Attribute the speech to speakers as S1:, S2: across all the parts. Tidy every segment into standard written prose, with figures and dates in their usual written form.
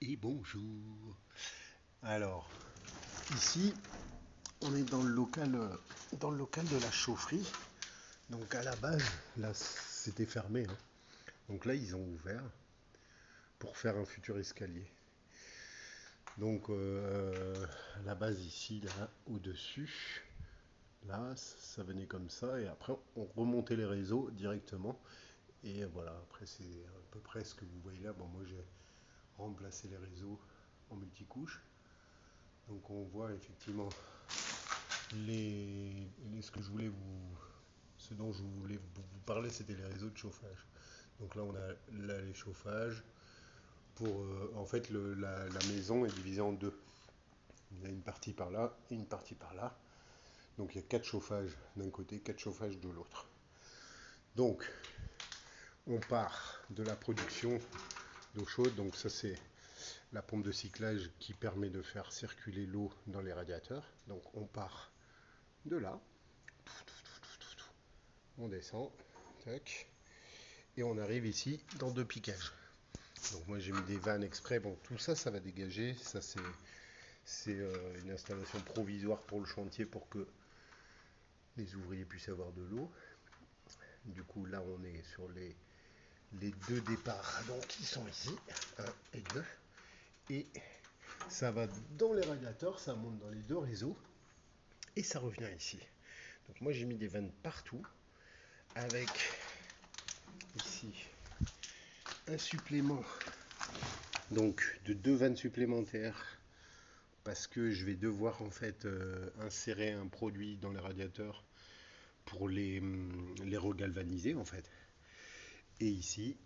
S1: et bonjour. Alors, ici, on est dans le local de la chaufferie. Donc à la base, là, c'était fermé, hein. Donc là, ils ont ouvert pour faire un futur escalier. Donc à la base ici, là, au-dessus, là, ça venait comme ça. Et après, on remontait les réseaux directement. Et voilà, après, c'est à peu près ce que vous voyez là. Bon, moi, j'ai remplacé les réseaux en multicouche. Donc on voit effectivement ce que je voulais ce dont je voulais vous parler, c'était les réseaux de chauffage. Donc là on a là les chauffages pour en fait la maison est divisée en deux. Il y a une partie par là et une partie par là. Donc il y a 4 chauffages d'un côté, 4 chauffages de l'autre. Donc on part de la production d'eau chaude. Donc ça c'est la pompe de cyclage qui permet de faire circuler l'eau dans les radiateurs. Donc on part de là, on descend, tac, et on arrive ici dans 2 piquages. Donc moi j'ai mis des vannes exprès. Bon, tout ça, ça va dégager. Ça c'est une installation provisoire pour le chantier pour que les ouvriers puissent avoir de l'eau. Du coup là on est sur les 2 départs donc qui sont ici, 1 et 2. Et ça va dans les radiateurs, ça monte dans les 2 réseaux et ça revient ici. Donc moi j'ai mis des vannes partout avec ici un supplément donc de 2 vannes supplémentaires parce que je vais devoir en fait insérer un produit dans les radiateurs pour les regalvaniser en fait. Et ici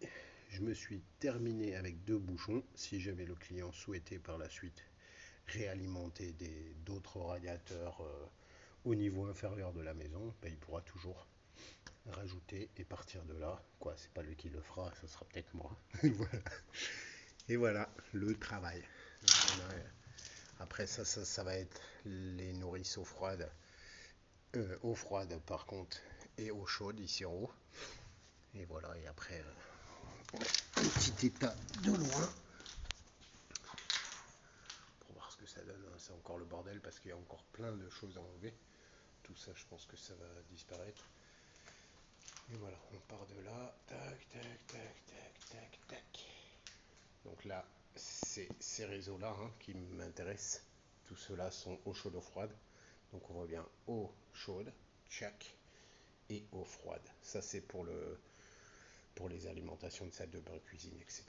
S1: je me suis terminé avec 2 bouchons si jamais le client souhaitait par la suite réalimenter d'autres radiateurs au niveau inférieur de la maison, ben, il pourra toujours rajouter et partir de là. Quoi, c'est pas lui qui le fera, ce sera peut-être moi. Voilà. Et voilà le travail. Après ça va être les nourrices eau froide par contre, et eau chaude ici en haut. Et voilà, et après un petit état de loin pour voir ce que ça donne. C'est encore le bordel parce qu'il y a encore plein de choses à enlever. Tout ça, je pense que ça va disparaître. Et voilà, on part de là, tac, tac, tac, tac, tac, tac. Donc là, c'est ces réseaux-là qui m'intéressent. Tout cela sont eau chaude, eau froide. Donc on voit bien eau chaude, check, et eau froide. Ça c'est pour les alimentations de salle de bain, cuisine, etc.